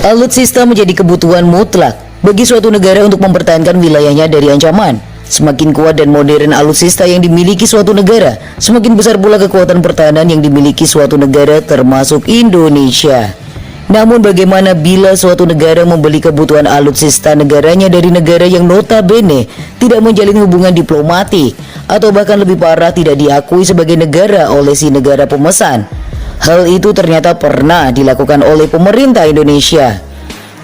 Alutsista menjadi kebutuhan mutlak bagi suatu negara untuk mempertahankan wilayahnya dari ancaman. Semakin kuat dan modern alutsista yang dimiliki suatu negara, semakin besar pula kekuatan pertahanan yang dimiliki suatu negara termasuk Indonesia. Namun bagaimana bila suatu negara membeli kebutuhan alutsista negaranya dari negara yang notabene tidak menjalin hubungan diplomatik, atau bahkan lebih parah tidak diakui sebagai negara oleh si negara pemesan? Hal itu ternyata pernah dilakukan oleh pemerintah Indonesia.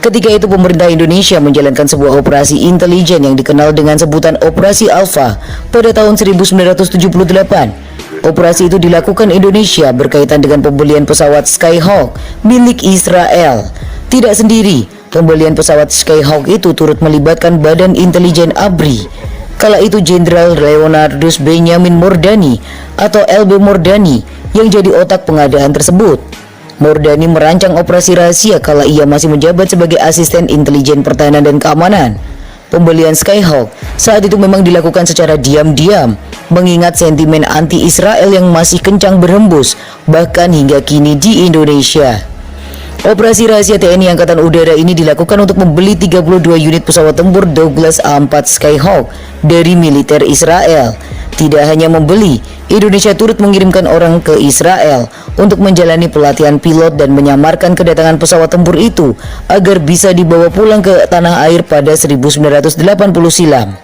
Ketika itu pemerintah Indonesia menjalankan sebuah operasi intelijen yang dikenal dengan sebutan Operasi Alpha pada tahun 1978. Operasi itu dilakukan Indonesia berkaitan dengan pembelian pesawat Skyhawk milik Israel. Tidak sendiri, pembelian pesawat Skyhawk itu turut melibatkan Badan Intelijen ABRI. Kala itu Jenderal Leonardus Benyamin Mordani atau LB Mordani yang jadi otak pengadaan tersebut. Mordani merancang operasi rahasia kala ia masih menjabat sebagai asisten intelijen pertahanan dan keamanan. Pembelian Skyhawk saat itu memang dilakukan secara diam-diam, mengingat sentimen anti-Israel yang masih kencang berhembus bahkan hingga kini di Indonesia. Operasi rahasia TNI Angkatan Udara ini dilakukan untuk membeli 32 unit pesawat tempur Douglas A4 Skyhawk dari militer Israel. Tidak hanya membeli, Indonesia turut mengirimkan orang ke Israel untuk menjalani pelatihan pilot dan menyamarkan kedatangan pesawat tempur itu agar bisa dibawa pulang ke tanah air pada 1980 silam.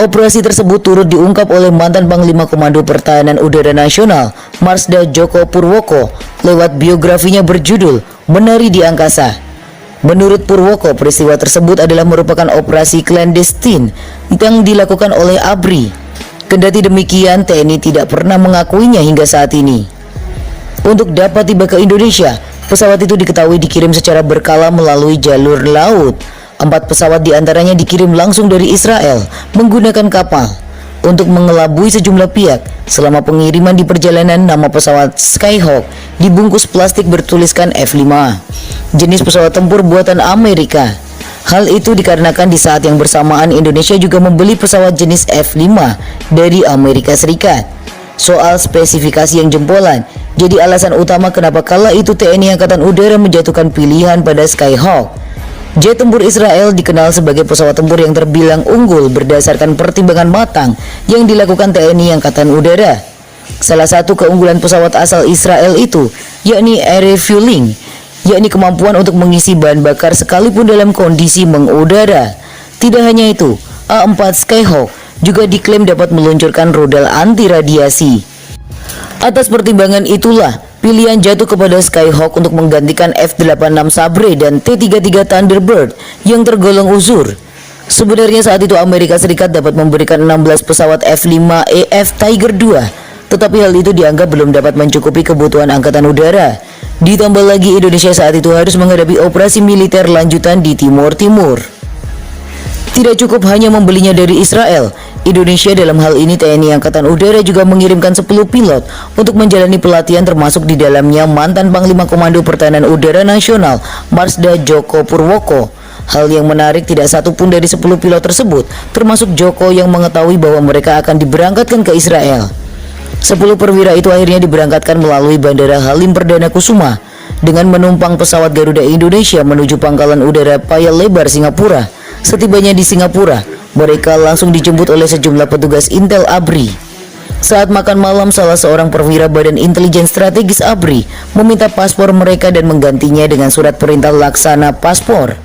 Operasi tersebut turut diungkap oleh mantan Panglima Komando Pertahanan Udara Nasional, Marsda Djoko Purwoko, lewat biografinya berjudul Menari di Angkasa. Menurut Purwoko, peristiwa tersebut adalah merupakan operasi clandestine yang dilakukan oleh ABRI. Kendati demikian, TNI tidak pernah mengakuinya hingga saat ini. Untuk dapat tiba ke Indonesia, pesawat itu diketahui dikirim secara berkala melalui jalur laut. 4 pesawat diantaranya dikirim langsung dari Israel menggunakan kapal. Untuk mengelabui sejumlah pihak, selama pengiriman di perjalanan nama pesawat Skyhawk dibungkus plastik bertuliskan F5, jenis pesawat tempur buatan Amerika. Hal itu dikarenakan di saat yang bersamaan Indonesia juga membeli pesawat jenis F5 dari Amerika Serikat. Soal spesifikasi yang jempolan jadi alasan utama kenapa kala itu TNI Angkatan Udara menjatuhkan pilihan pada Skyhawk. Jet tempur Israel dikenal sebagai pesawat tempur yang terbilang unggul berdasarkan pertimbangan matang yang dilakukan TNI Angkatan Udara. Salah satu keunggulan pesawat asal Israel itu yakni air refueling, yakni kemampuan untuk mengisi bahan bakar sekalipun dalam kondisi mengudara. Tidak hanya itu, A4 Skyhawk juga diklaim dapat meluncurkan rudal anti radiasi. Atas pertimbangan itulah pilihan jatuh kepada Skyhawk untuk menggantikan F-86 Sabre dan T-33 Thunderbird yang tergolong uzur. Sebenarnya saat itu Amerika Serikat dapat memberikan 16 pesawat F-5EF Tiger II, tetapi hal itu dianggap belum dapat mencukupi kebutuhan Angkatan Udara. Ditambah lagi Indonesia saat itu harus menghadapi operasi militer lanjutan di Timur Timur. Tidak cukup hanya membelinya dari Israel, Indonesia dalam hal ini TNI Angkatan Udara juga mengirimkan 10 pilot untuk menjalani pelatihan, termasuk di dalamnya mantan Panglima Komando Pertahanan Udara Nasional Marsda Djoko Purwoko. Hal yang menarik, tidak satu pun dari 10 pilot tersebut, termasuk Djoko, yang mengetahui bahwa mereka akan diberangkatkan ke Israel. 10 perwira itu akhirnya diberangkatkan melalui Bandara Halim Perdana Kusuma dengan menumpang pesawat Garuda Indonesia menuju Pangkalan Udara Paya Lebar, Singapura. Setibanya di Singapura, mereka langsung dijemput oleh sejumlah petugas Intel ABRI. Saat makan malam, salah seorang perwira Badan Intelijen Strategis ABRI meminta paspor mereka dan menggantinya dengan surat perintah laksana paspor.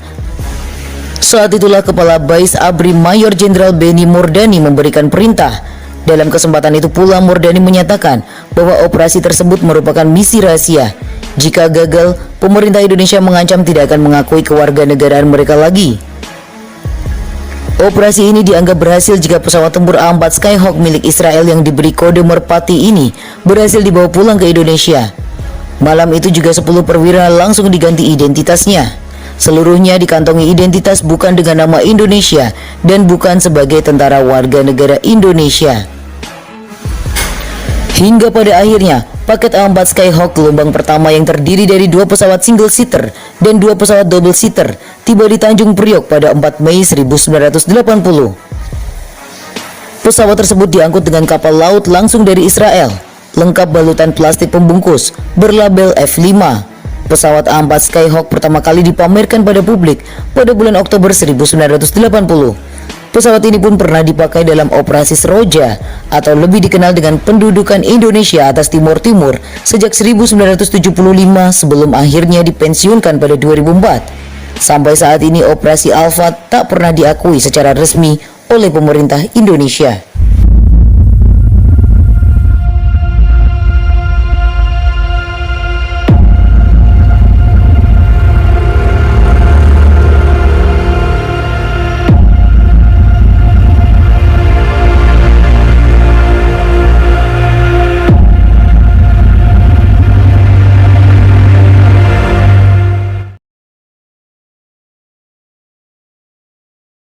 Saat itulah Kepala Bais ABRI Mayor Jenderal Benny Mordani memberikan perintah. Dalam kesempatan itu pula Mordani menyatakan bahwa operasi tersebut merupakan misi rahasia. Jika gagal, pemerintah Indonesia mengancam tidak akan mengakui kewarganegaraan mereka lagi. Operasi ini dianggap berhasil jika pesawat tempur A4 Skyhawk milik Israel yang diberi kode Merpati ini berhasil dibawa pulang ke Indonesia. Malam itu juga 10 perwira langsung diganti identitasnya. Seluruhnya dikantongi identitas bukan dengan nama Indonesia dan bukan sebagai tentara warga negara Indonesia. Hingga pada akhirnya, paket A4 Skyhawk gelombang pertama yang terdiri dari 2 pesawat single seater dan 2 pesawat double seater tiba di Tanjung Priok pada 4 Mei 1980. Pesawat tersebut diangkut dengan kapal laut langsung dari Israel, lengkap balutan plastik pembungkus berlabel F5. Pesawat A4 Skyhawk pertama kali dipamerkan pada publik pada bulan Oktober 1980. Pesawat ini pun pernah dipakai dalam operasi Seroja atau lebih dikenal dengan pendudukan Indonesia atas Timur Timur sejak 1975 sebelum akhirnya dipensiunkan pada 2004. Sampai saat ini operasi Alpha tak pernah diakui secara resmi oleh pemerintah Indonesia.